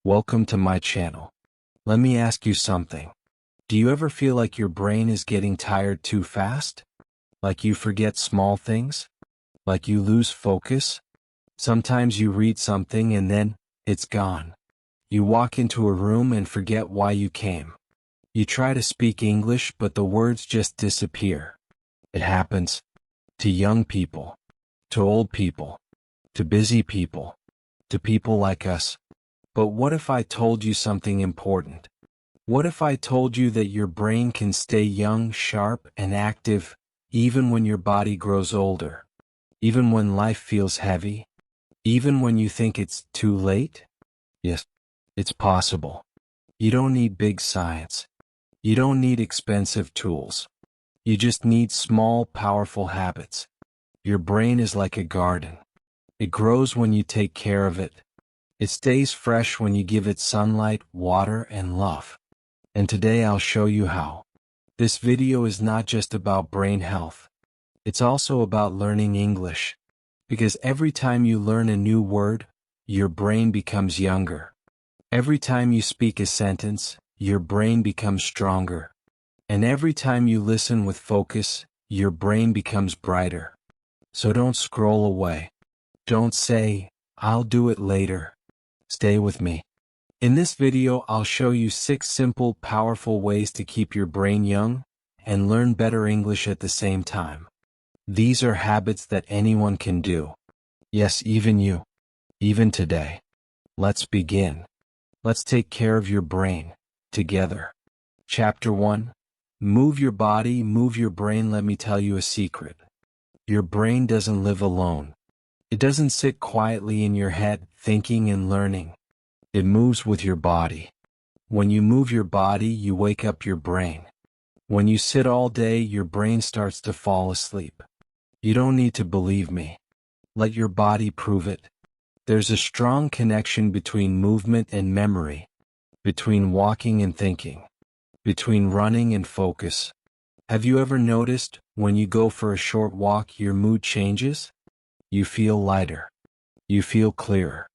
Welcome to my channel. Let me ask you something. Do you ever feel like your brain is getting tired too fast? Like you forget small things? Like you lose focus? Sometimes you read something and then it's gone. You walk into a room and forget why you came. You try to speak English but the words just disappear. It happens to young people, to old people, to busy people, to people like us. But what if I told you something important? What if I told you that your brain can stay young, sharp, and active even when your body grows older? Even when life feels heavy? Even when you think it's too late? Yes, it's possible. You don't need big science. You don't need expensive tools. You just need small, powerful habits. Your brain is like a garden. It grows when you take care of it. It stays fresh when you give it sunlight, water, and love. And today I'll show you how. This video is not just about brain health. It's also about learning English. Because every time you learn a new word, your brain becomes younger. Every time you speak a sentence, your brain becomes stronger. And every time you listen with focus, your brain becomes brighter. So don't scroll away. Don't say, "I'll do it later." Stay with me. In this video, I'll show you 6 simple, powerful ways to keep your brain young and learn better English at the same time. These are habits that anyone can do. Yes, even you. Even today. Let's begin. Let's take care of your brain together. Chapter 1. Move your body, move your brain. Let me tell you a secret. Your brain doesn't live alone. It doesn't sit quietly in your head, thinking and learning. It moves with your body. When you move your body, you wake up your brain. When you sit all day, your brain starts to fall asleep. You don't need to believe me. Let your body prove it. There's a strong connection between movement and memory, between walking and thinking, between running and focus. Have you ever noticed, when you go for a short walk, your mood changes? You feel lighter. You feel clearer.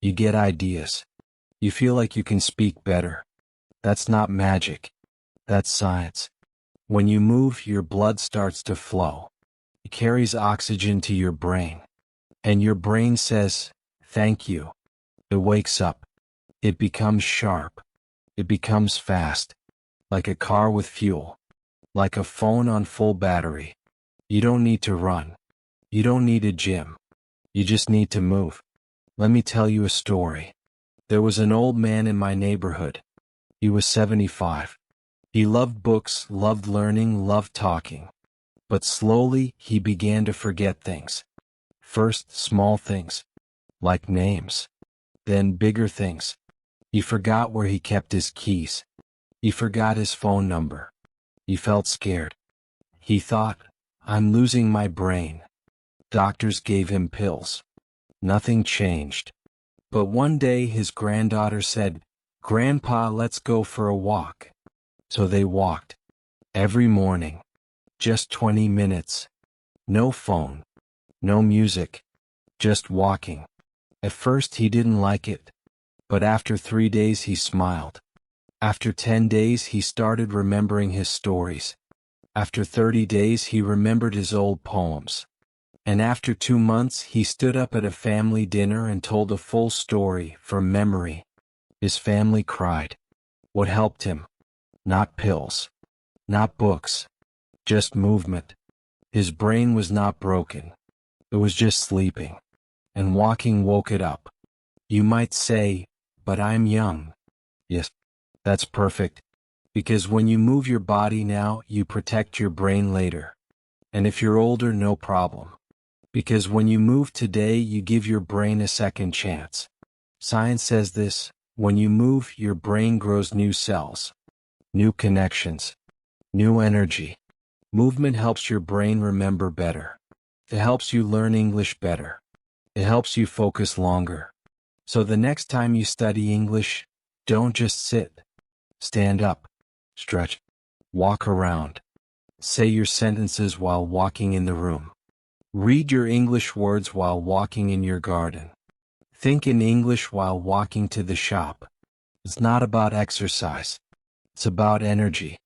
You get ideas. You feel like you can speak better. That's not magic. That's science. When you move, your blood starts to flow. It carries oxygen to your brain. And your brain says, "Thank you." It wakes up. It becomes sharp. It becomes fast. Like a car with fuel. Like a phone on full battery. You don't need to run. You don't need a gym. You just need to move. Let me tell you a story. There was an old man in my neighborhood. He was 75. He loved books, loved learning, loved talking. But slowly, he began to forget things. First, small things, like names. Then bigger things. He forgot where he kept his keys. He forgot his phone number. He felt scared. He thought, "I'm losing my brain." Doctors gave him pills. Nothing changed. But one day his granddaughter said, "Grandpa, let's go for a walk." So they walked. Every morning. Just 20 minutes. No phone. No music. Just walking. At first he didn't like it. But after 3 days he smiled. After 10 days he started remembering his stories. After 30 days he remembered his old poems. And after 2 months he stood up at a family dinner and told a full story from memory. His family cried. What helped him? Not pills. Not books. Just movement. His brain was not broken. It was just sleeping. And walking woke it up. You might say, "But I'm young." Yes, that's perfect. Because when you move your body now, you protect your brain later. And if you're older, no problem. Because when you move today, you give your brain a second chance. Science says this: when you move, your brain grows new cells, new connections, new energy. Movement helps your brain remember better. It helps you learn English better. It helps you focus longer. So the next time you study English, don't just sit. Stand up, stretch, walk around. Say your sentences while walking in the room. Read your English words while walking in your garden. Think in English while walking to the shop. It's not about exercise. It's about energy.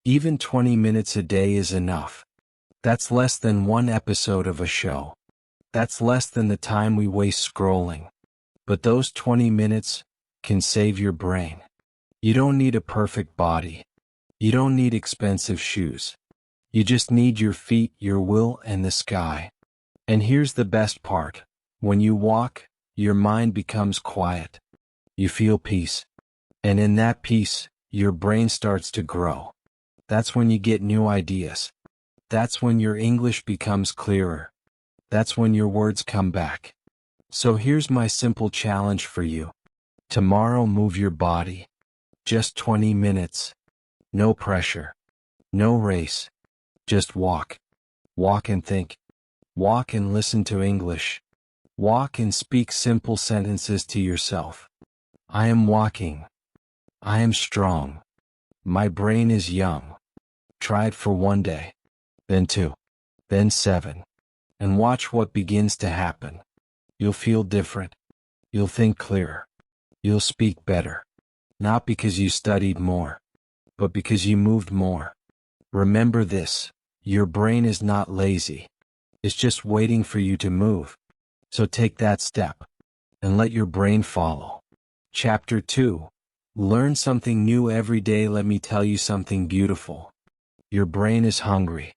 Even 20 minutes a day is enough. That's less than one episode of a show. That's less than the time we waste scrolling. But those 20 minutes can save your brain. You don't need a perfect body. You don't need expensive shoes. You just need your feet, your will, and the sky. And here's the best part. When you walk, your mind becomes quiet. You feel peace. And in that peace, your brain starts to grow. That's when you get new ideas. That's when your English becomes clearer. That's when your words come back. So here's my simple challenge for you. Tomorrow, move your body. Just 20 minutes. No pressure. No race. Just walk. Walk and think. Walk and listen to English. Walk and speak simple sentences to yourself. I am walking. I am strong. My brain is young. Try it for 1 day. Then 2. Then 7. And watch what begins to happen. You'll feel different. You'll think clearer. You'll speak better. Not because you studied more, but because you moved more. Remember this, your brain is not lazy. It's just waiting for you to move. So take that step, and let your brain follow. Chapter 2. Learn something new every day. Let me tell you something beautiful. Your brain is hungry.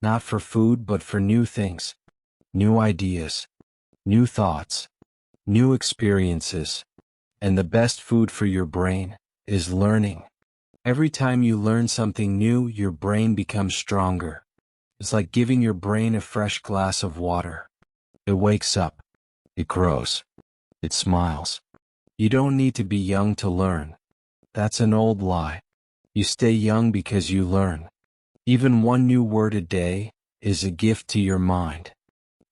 Not for food, but for new things. New ideas. New thoughts. New experiences. And the best food for your brain is learning. Every time you learn something new, your brain becomes stronger. It's like giving your brain a fresh glass of water. It wakes up. It grows. It smiles. You don't need to be young to learn. That's an old lie. You stay young because you learn. Even one new word a day is a gift to your mind.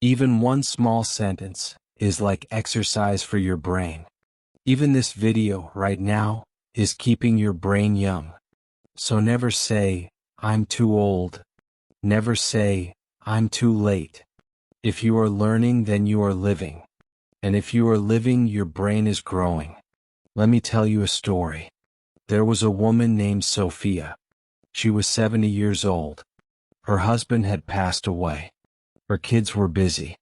Even one small sentence is like exercise for your brain. Even this video right now is keeping your brain young. So never say, I'm too old. Never say, I'm too late. If you are learning, then you are living. And if you are living, your brain is growing. Let me tell you a story. There was a woman named Sophia. She was 70 years old. Her husband had passed away. Her kids were busy.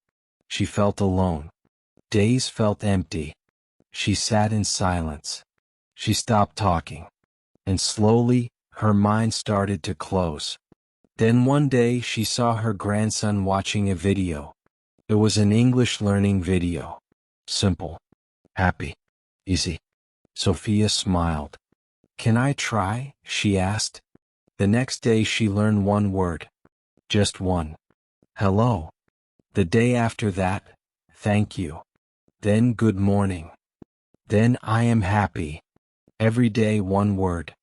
She felt alone. Days felt empty. She sat in silence. She stopped talking. And slowly, her mind started to close. Then one day she saw her grandson watching a video. It was an English learning video. Simple. Happy. Easy. Sophia smiled. Can I try? She asked. The next day she learned one word. Just one. Hello. The day after that, thank you. Then good morning. Then I am happy. Every day one word.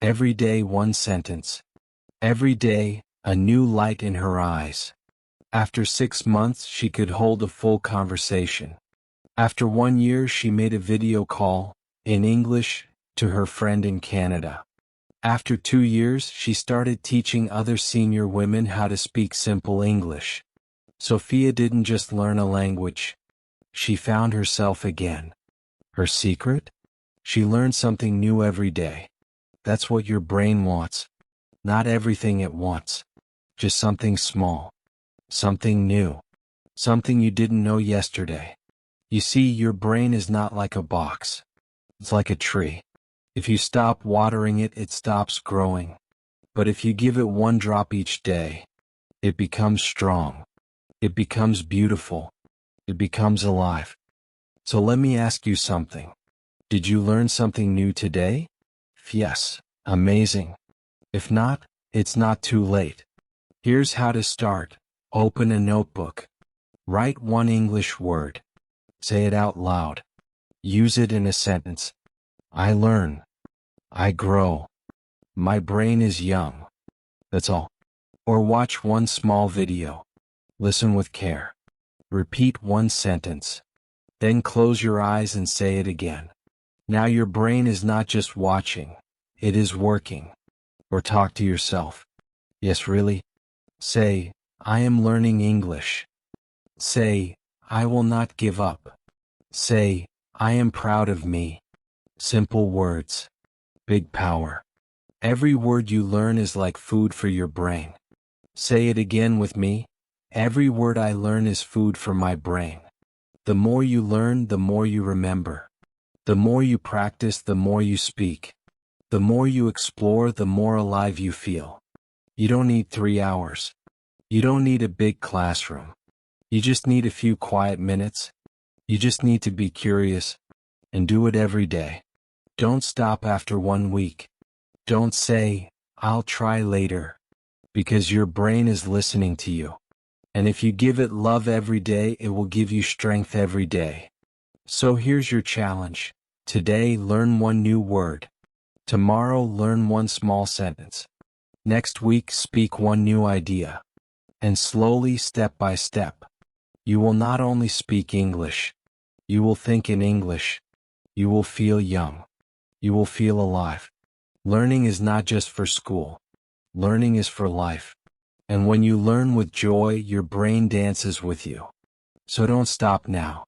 Every day one sentence. Every day, a new light in her eyes. After 6 months she could hold a full conversation. After 1 year she made a video call, in English, to her friend in Canada. After 2 years she started teaching other senior women how to speak simple English. Sophia didn't just learn a language. She found herself again. Her secret? She learned something new every day. That's what your brain wants. Not everything at once. Just something small. Something new. Something you didn't know yesterday. You see, your brain is not like a box. It's like a tree. If you stop watering it, it stops growing. But if you give it one drop each day, it becomes strong. It becomes beautiful. It becomes alive. So let me ask you something. Did you learn something new today? If yes, amazing. If not, it's not too late. Here's how to start. Open a notebook. Write one English word. Say it out loud. Use it in a sentence. I learn. I grow. My brain is young. That's all. Or watch one small video. Listen with care. Repeat one sentence. Then close your eyes and say it again. Now your brain is not just watching. It is working. Or talk to yourself. Yes, really? Say, I am learning English. Say, I will not give up. Say, I am proud of me. Simple words. Big power. Every word you learn is like food for your brain. Say it again with me. Every word I learn is food for my brain. The more you learn, the more you remember. The more you practice, the more you speak. The more you explore, the more alive you feel. You don't need 3 hours. You don't need a big classroom. You just need a few quiet minutes. You just need to be curious and do it every day. Don't stop after 1 week. Don't say, "I'll try later," because your brain is listening to you. And if you give it love every day, it will give you strength every day. So here's your challenge. Today, learn 1 new word. Tomorrow, learn 1 small sentence. Next week, speak 1 new idea. And slowly, step by step, you will not only speak English, you will think in English. You will feel young. You will feel alive. Learning is not just for school. Learning is for life. And when you learn with joy, your brain dances with you. So don't stop now.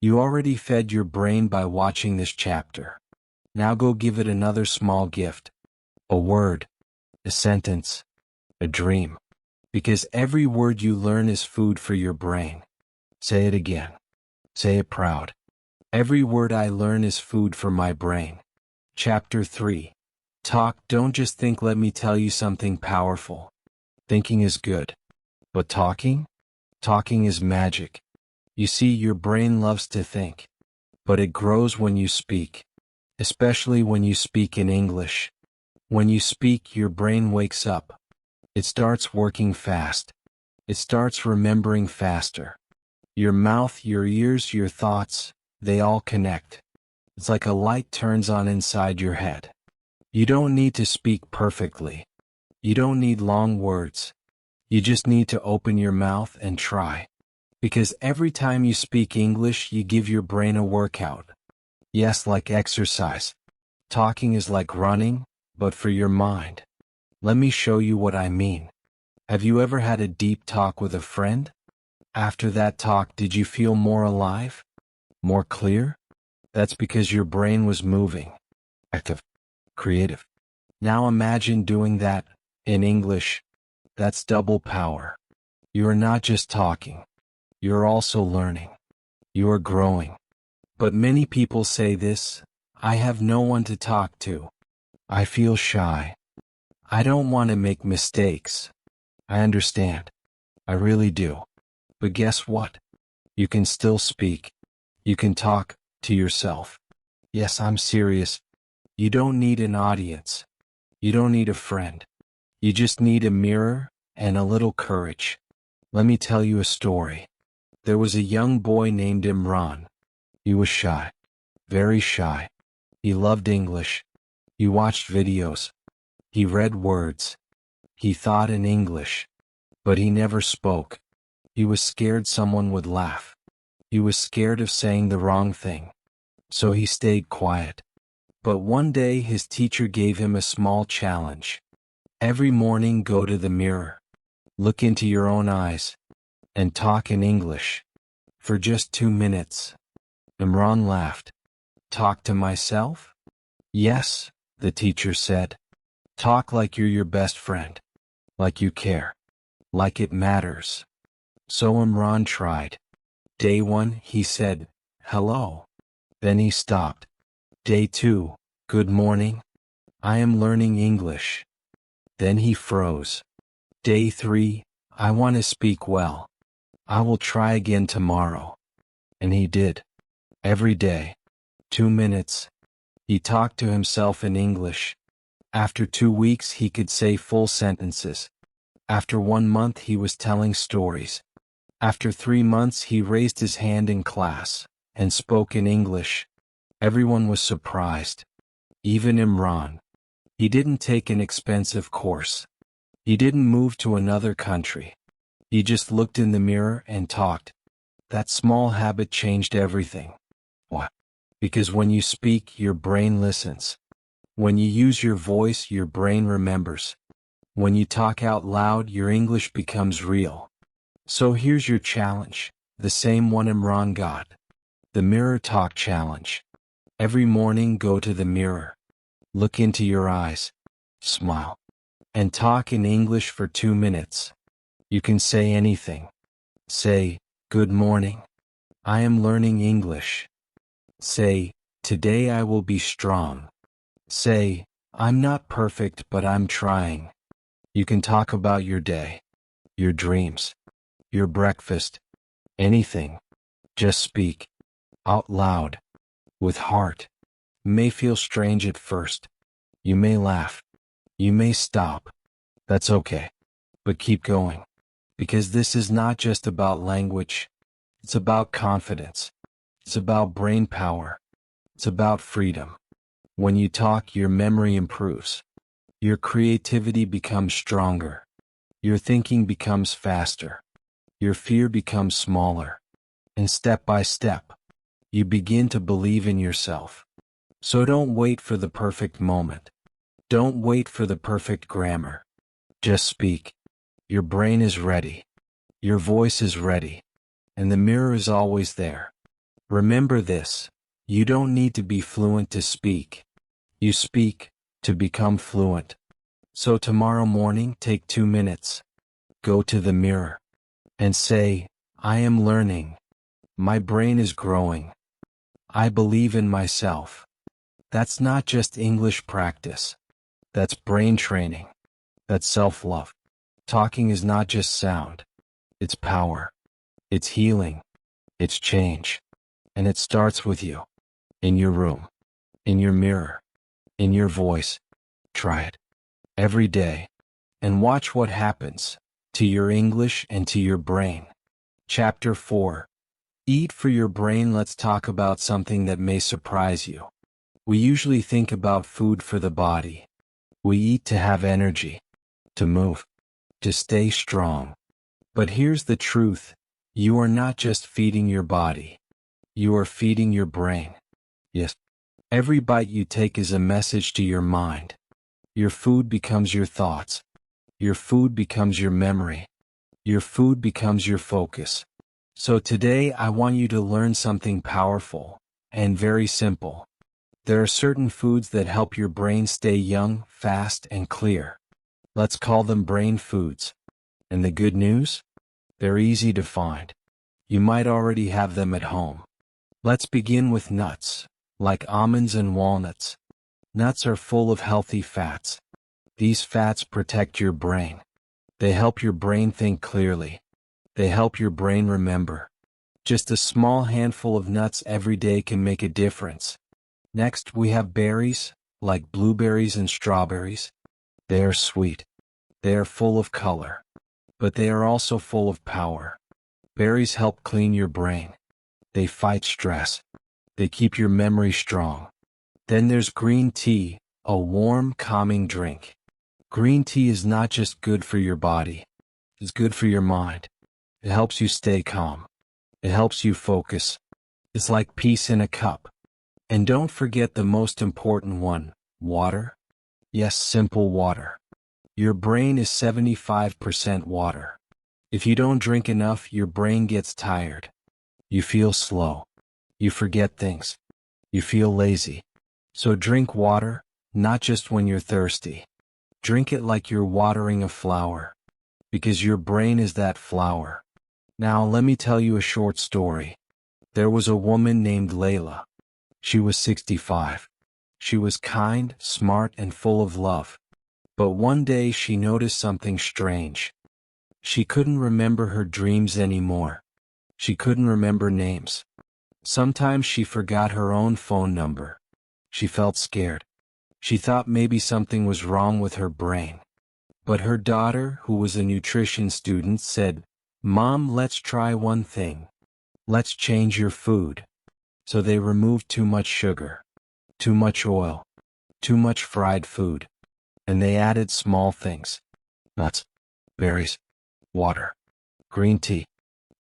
You already fed your brain by watching this chapter. Now go give it another small gift. A word, a sentence, a dream. Because every word you learn is food for your brain. Say it again. Say it proud. Every word I learn is food for my brain. Chapter 3. Talk. Don't just think. Let me tell you something powerful. Thinking is good. But talking? Talking is magic. You see, your brain loves to think. But it grows when you speak. Especially when you speak in English. When you speak, your brain wakes up. It starts working fast. It starts remembering faster. Your mouth, your ears, your thoughts, they all connect. It's like a light turns on inside your head. You don't need to speak perfectly. You don't need long words. You just need to open your mouth and try. Because every time you speak English, you give your brain a workout. Yes, like exercise. Talking is like running, but for your mind. Let me show you what I mean. Have you ever had a deep talk with a friend? After that talk, did you feel more alive? More clear? That's because your brain was moving. Active. Creative. Now imagine doing that in English. That's double power. You are not just talking. You are also learning. You are growing. But many people say this: I have no one to talk to. I feel shy. I don't want to make mistakes. I understand. I really do. But guess what? You can still speak. You can talk to yourself. Yes, I'm serious. You don't need an audience. You don't need a friend. You just need a mirror and a little courage. Let me tell you a story. There was a young boy named Imran. He was shy. Very shy. He loved English. He watched videos. He read words. He thought in English. But he never spoke. He was scared someone would laugh. He was scared of saying the wrong thing. So he stayed quiet. But one day his teacher gave him a small challenge. Every morning go to the mirror. Look into your own eyes. And talk in English. For just 2 minutes. Imran laughed. Talk to myself? Yes, the teacher said. Talk like you're your best friend. Like you care. Like it matters. So Imran tried. Day 1, he said, "Hello." Then he stopped. Day 2, "Good morning. I am learning English." Then he froze. Day 3, "I want to speak well. I will try again tomorrow." And he did. Every day. 2 minutes. He talked to himself in English. After 2 weeks, he could say full sentences. After 1 month, he was telling stories. After 3 months, he raised his hand in class and spoke in English. Everyone was surprised. Even Imran. He didn't take an expensive course. He didn't move to another country. He just looked in the mirror and talked. That small habit changed everything. Why? Because when you speak, your brain listens. When you use your voice, your brain remembers. When you talk out loud, your English becomes real. So here's your challenge, the same one Imran got. The Mirror Talk Challenge. Every morning go to the mirror. Look into your eyes. Smile. And talk in English for 2 minutes. You can say anything. Say, "Good morning. I am learning English." Say, "Today I will be strong." Say, "I'm not perfect but I'm trying." You can talk about your day, your dreams, your breakfast, anything. Just speak. Out loud. With heart. It may feel strange at first. You may laugh. You may stop. That's okay. But keep going. Because this is not just about language. It's about confidence. It's about brain power. It's about freedom. When you talk, your memory improves. Your creativity becomes stronger. Your thinking becomes faster. Your fear becomes smaller. And step by step, you begin to believe in yourself. So don't wait for the perfect moment. Don't wait for the perfect grammar. Just speak. Your brain is ready. Your voice is ready. And the mirror is always there. Remember this. You don't need to be fluent to speak. You speak to become fluent. So tomorrow morning, take 2 minutes. Go to the mirror and say, "I am learning. My brain is growing. I believe in myself." That's not just English practice. That's brain training. That's self-love. Talking is not just sound. It's power. It's healing. It's change. And it starts with you. In your room. In your mirror. In your voice. Try it. Every day. And watch what happens. To your English and to your brain. Chapter 4. Eat for your brain. Let's talk about something that may surprise you. We usually think about food for the body. We eat to have energy. To move. To stay strong. But here's the truth. You are not just feeding your body. You are feeding your brain. Yes. Every bite you take is a message to your mind. Your food becomes your thoughts. Your food becomes your memory. Your food becomes your focus. So today I want you to learn something powerful and very simple. There are certain foods that help your brain stay young, fast, and clear. Let's call them brain foods. And the good news? They're easy to find. You might already have them at home. Let's begin with nuts, like almonds and walnuts. Nuts are full of healthy fats. These fats protect your brain. They help your brain think clearly. They help your brain remember. Just a small handful of nuts every day can make a difference. Next, we have berries, like blueberries and strawberries. They are sweet. They are full of color. But they are also full of power. Berries help clean your brain. They fight stress. They keep your memory strong. Then there's green tea, a warm, calming drink. Green tea is not just good for your body. It's good for your mind. It helps you stay calm. It helps you focus. It's like peace in a cup. And don't forget the most important one, water. Yes, simple water. Your brain is 75% water. If you don't drink enough, your brain gets tired. You feel slow. You forget things. You feel lazy. So drink water, not just when you're thirsty. Drink it like you're watering a flower. Because your brain is that flower. Now let me tell you a short story. There was a woman named Layla. She was 65. She was kind, smart, and full of love. But one day she noticed something strange. She couldn't remember her dreams anymore. She couldn't remember names. Sometimes she forgot her own phone number. She felt scared. She thought maybe something was wrong with her brain. But her daughter, who was a nutrition student, said, "Mom, let's try one thing. Let's change your food." So they removed too much sugar, too much oil, too much fried food. And they added small things. Nuts, berries, water, green tea,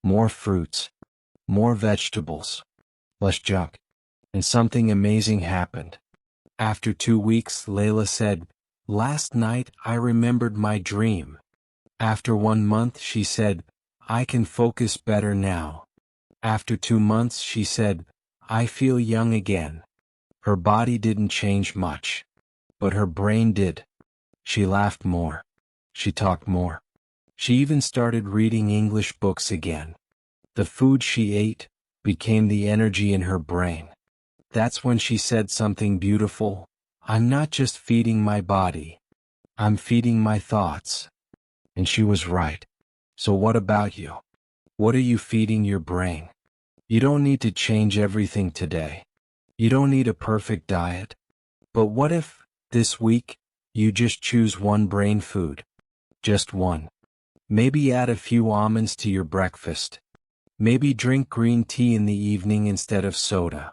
more fruits, more vegetables, less junk. And something amazing happened. After 2 weeks, Layla said, "Last night I remembered my dream." After 1 month, she said, "I can focus better now." After 2 months, she said, "I feel young again." Her body didn't change much, but her brain did. She laughed more. She talked more. She even started reading English books again. The food she ate became the energy in her brain. That's when she said something beautiful. I'm not just feeding my body. I'm feeding my thoughts. And she was right. So what about you? What are you feeding your brain? You don't need to change everything today. You don't need a perfect diet. But what if, this week, you just choose one brain food? Just one. Maybe add a few almonds to your breakfast. Maybe drink green tea in the evening instead of soda.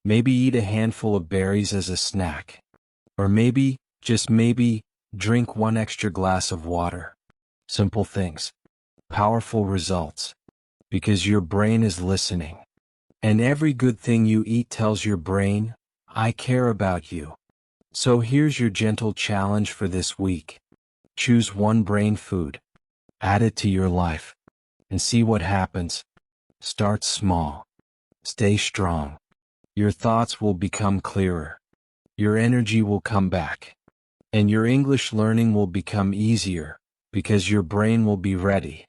Maybe eat a handful of berries as a snack. Or maybe, just maybe, drink one extra glass of water. Simple things. Powerful results. Because your brain is listening. And every good thing you eat tells your brain, I care about you. So here's your gentle challenge for this week. Choose one brain food. Add it to your life. And see what happens. Start small. Stay strong. Your thoughts will become clearer. Your energy will come back. And your English learning will become easier, because your brain will be ready.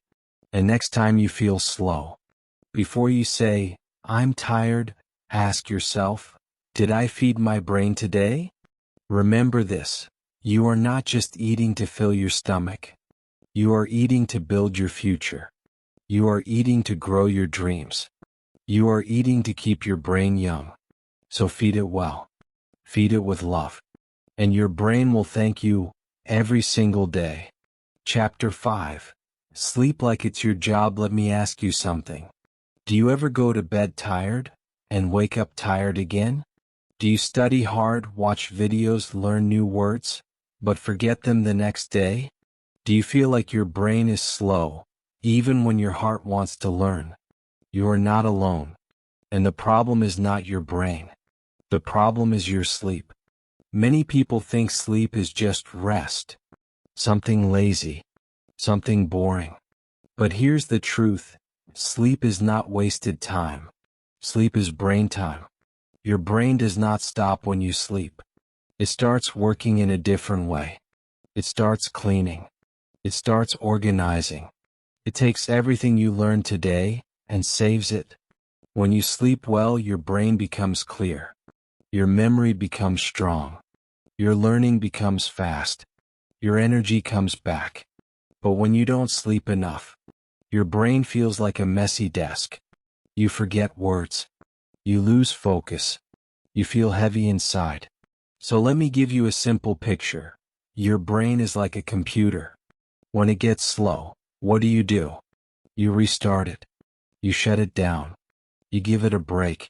And next time you feel slow, before you say, I'm tired, ask yourself, did I feed my brain today? Remember this, you are not just eating to fill your stomach. You are eating to build your future. You are eating to grow your dreams. You are eating to keep your brain young. So feed it well. Feed it with love. And your brain will thank you every single day. Chapter 5. Sleep like it's your job. Let me ask you something. Do you ever go to bed tired and wake up tired again? Do you study hard, watch videos, learn new words, but forget them the next day? Do you feel like your brain is slow, even when your heart wants to learn? You are not alone. And the problem is not your brain. The problem is your sleep. Many people think sleep is just rest, something lazy, something boring. But here's the truth. Sleep is not wasted time. Sleep is brain time. Your brain does not stop when you sleep. It starts working in a different way. It starts cleaning. It starts organizing. It takes everything you learned today and saves it. When you sleep well, your brain becomes clear. Your memory becomes strong. Your learning becomes fast. Your energy comes back. But when you don't sleep enough, your brain feels like a messy desk. You forget words. You lose focus. You feel heavy inside. So let me give you a simple picture. Your brain is like a computer. When it gets slow, what do? You restart it. You shut it down. You give it a break.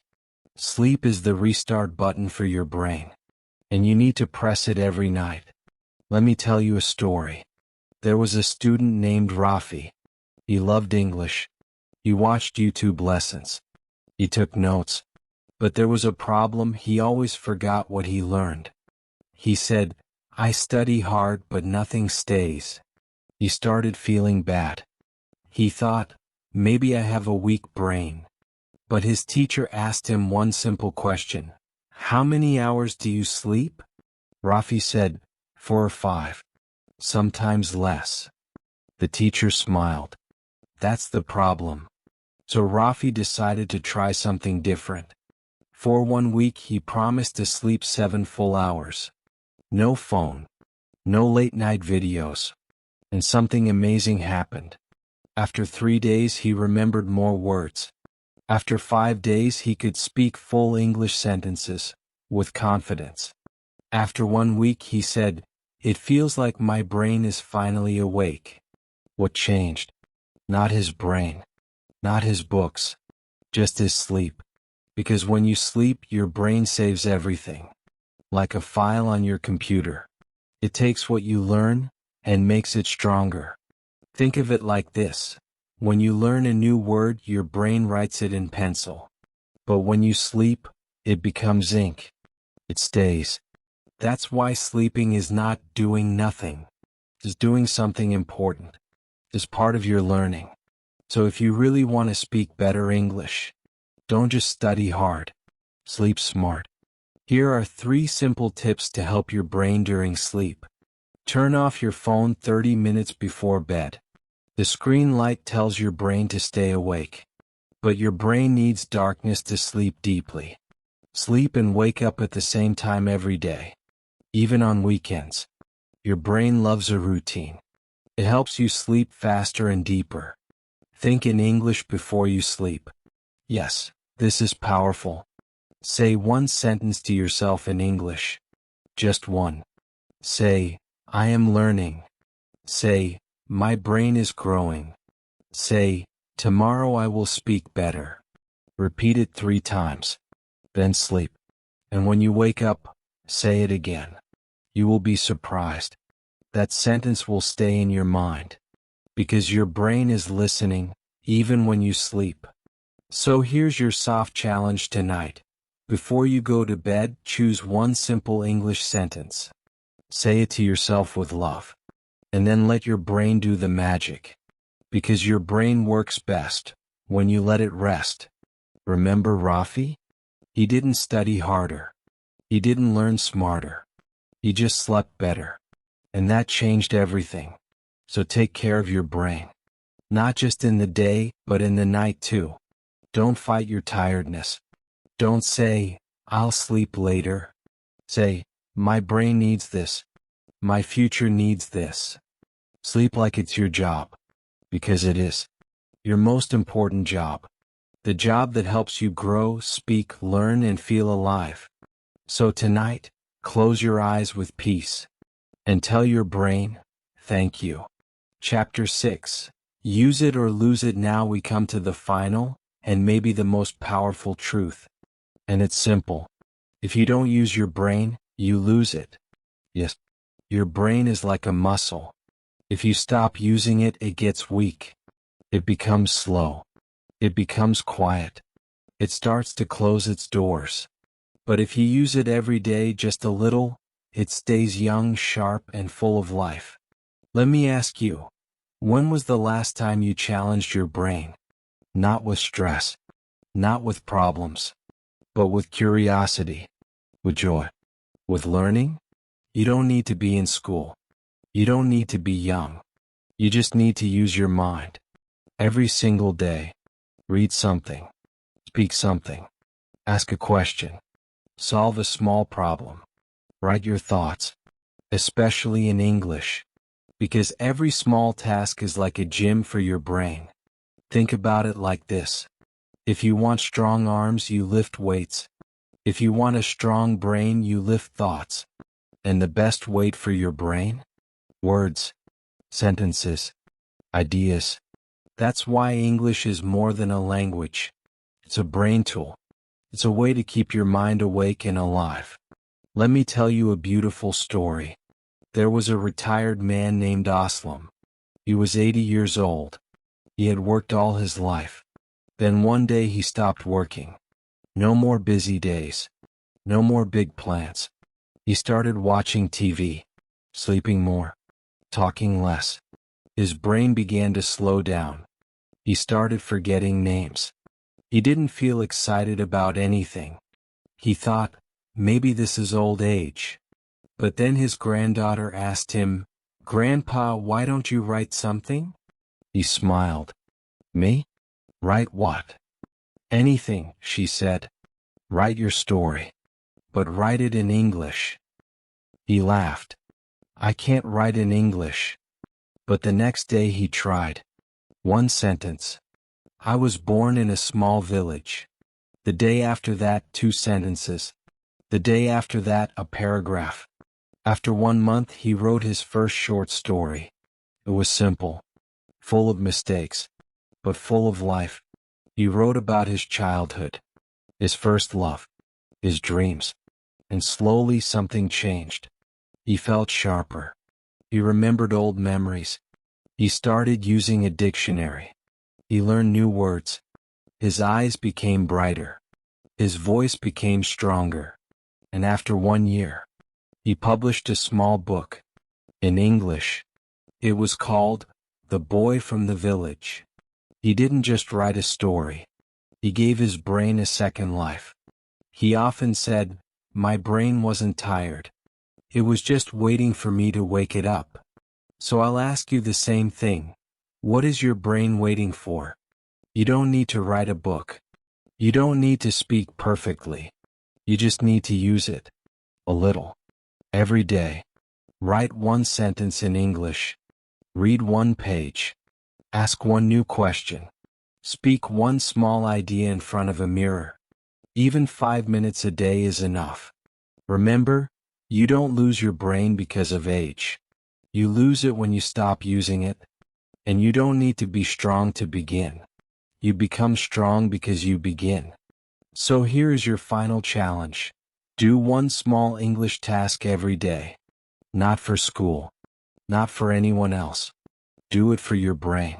Sleep is the restart button for your brain. And you need to press it every night. Let me tell you a story. There was a student named Rafi. He loved English. He watched YouTube lessons. He took notes. But there was a problem. He always forgot what he learned. He said, I study hard but nothing stays. He started feeling bad. He thought, maybe I have a weak brain. But his teacher asked him one simple question. How many hours do you sleep? Rafi said, 4 or 5. Sometimes less. The teacher smiled. That's the problem. So Rafi decided to try something different. For 1 week he promised to sleep 7 full hours. No phone. No late night videos. And something amazing happened. After 3 days he remembered more words. After 5 days he could speak full English sentences, with confidence. After 1 week he said, it feels like my brain is finally awake. What changed? Not his brain. Not his books. Just his sleep. Because when you sleep, your brain saves everything. Like a file on your computer. It takes what you learn and makes it stronger. Think of it like this. When you learn a new word, your brain writes it in pencil. But when you sleep, it becomes ink. It stays. That's why sleeping is not doing nothing. It's doing something important. It's part of your learning. So if you really want to speak better English, don't just study hard. Sleep smart. Here are 3 simple tips to help your brain during sleep. Turn off your phone 30 minutes before bed. The screen light tells your brain to stay awake. But your brain needs darkness to sleep deeply. Sleep and wake up at the same time every day. Even on weekends. Your brain loves a routine. It helps you sleep faster and deeper. Think in English before you sleep. Yes, this is powerful. Say one sentence to yourself in English. Just one. Say, I am learning. Say, my brain is growing. Say, tomorrow I will speak better. Repeat it 3 times. Then sleep. And when you wake up, say it again. You will be surprised. That sentence will stay in your mind. Because your brain is listening, even when you sleep. So here's your soft challenge tonight. Before you go to bed, choose one simple English sentence. Say it to yourself with love. And then let your brain do the magic. Because your brain works best when you let it rest. Remember Rafi? He didn't study harder. He didn't learn smarter. He just slept better. And that changed everything. So take care of your brain. Not just in the day, but in the night too. Don't fight your tiredness. Don't say, I'll sleep later. Say, my brain needs this. My future needs this. Sleep like it's your job. Because it is. Your most important job. The job that helps you grow, speak, learn, and feel alive. So tonight, close your eyes with peace. And tell your brain, thank you. Chapter 6. Use it or lose it. Now we come to the final, and maybe the most powerful truth. And it's simple. If you don't use your brain, you lose it. Yes. Your brain is like a muscle. If you stop using it, it gets weak. It becomes slow. It becomes quiet. It starts to close its doors. But if you use it every day just a little, it stays young, sharp, and full of life. Let me ask you, when was the last time you challenged your brain? Not with stress, not with problems, but with curiosity, with joy, with learning? You don't need to be in school. You don't need to be young. You just need to use your mind. Every single day. Read something. Speak something. Ask a question. Solve a small problem. Write your thoughts. Especially in English. Because every small task is like a gym for your brain. Think about it like this. If you want strong arms, you lift weights. If you want a strong brain, you lift thoughts. And the best weight for your brain? Words. Sentences. Ideas. That's why English is more than a language. It's a brain tool. It's a way to keep your mind awake and alive. Let me tell you a beautiful story. There was a retired man named Aslam. He was 80 years old. He had worked all his life. Then one day he stopped working. No more busy days. No more big plans. He started watching TV, sleeping more, talking less. His brain began to slow down. He started forgetting names. He didn't feel excited about anything. He thought, maybe this is old age. But then his granddaughter asked him, Grandpa, why don't you write something? He smiled. Me? Write what? Anything, she said. Write your story. But write it in English. He laughed. I can't write in English. But the next day he tried. One sentence. I was born in a small village. The day after that, 2 sentences. The day after that, a paragraph. After 1 month, he wrote his first short story. It was simple, full of mistakes, but full of life. He wrote about his childhood, his first love, his dreams. And slowly something changed. He felt sharper. He remembered old memories. He started using a dictionary. He learned new words. His eyes became brighter. His voice became stronger. And after 1 year, he published a small book. In English. It was called The Boy from the Village. He didn't just write a story. He gave his brain a second life. He often said, my brain wasn't tired. It was just waiting for me to wake it up. So I'll ask you the same thing. What is your brain waiting for? You don't need to write a book. You don't need to speak perfectly. You just need to use it. A little. Every day. Write one sentence in English. Read one page. Ask one new question. Speak one small idea in front of a mirror. Even 5 minutes a day is enough. Remember, you don't lose your brain because of age. You lose it when you stop using it. And you don't need to be strong to begin. You become strong because you begin. So here is your final challenge. Do one small English task every day. Not for school. Not for anyone else. Do it for your brain.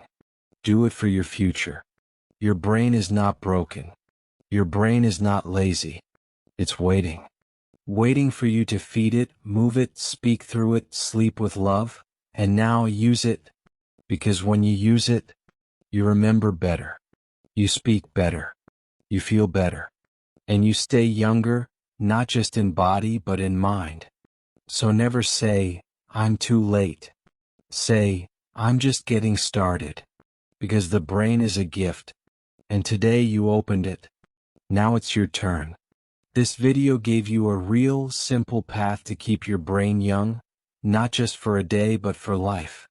Do it for your future. Your brain is not broken. Your brain is not lazy. It's waiting. Waiting for you to feed it, move it, speak through it, sleep with love, and now use it. Because when you use it, you remember better. You speak better. You feel better. And you stay younger, not just in body but in mind. So never say, I'm too late. Say, I'm just getting started. Because the brain is a gift. And today you opened it. Now it's your turn. This video gave you a real, simple path to keep your brain young, not just for a day but for life.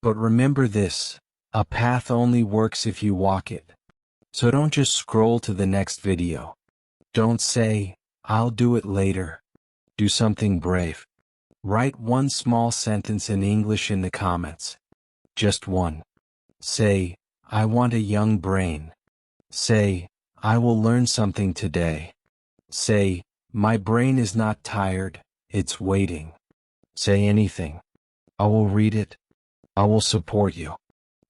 But remember this, a path only works if you walk it. So don't just scroll to the next video. Don't say, I'll do it later. Do something brave. Write one small sentence in English in the comments. Just one. Say, I want a young brain. Say, I will learn something today. Say, my brain is not tired, it's waiting. Say anything. I will read it. I will support you.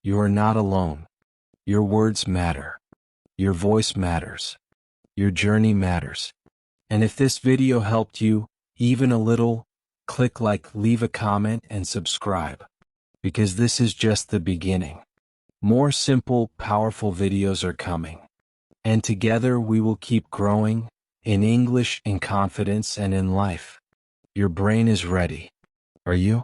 You are not alone. Your words matter. Your voice matters. Your journey matters. And if this video helped you, even a little, click like, leave a comment, and subscribe. Because this is just the beginning. More simple, powerful videos are coming. And together we will keep growing, in English, in confidence, and in life. Your brain is ready. Are you?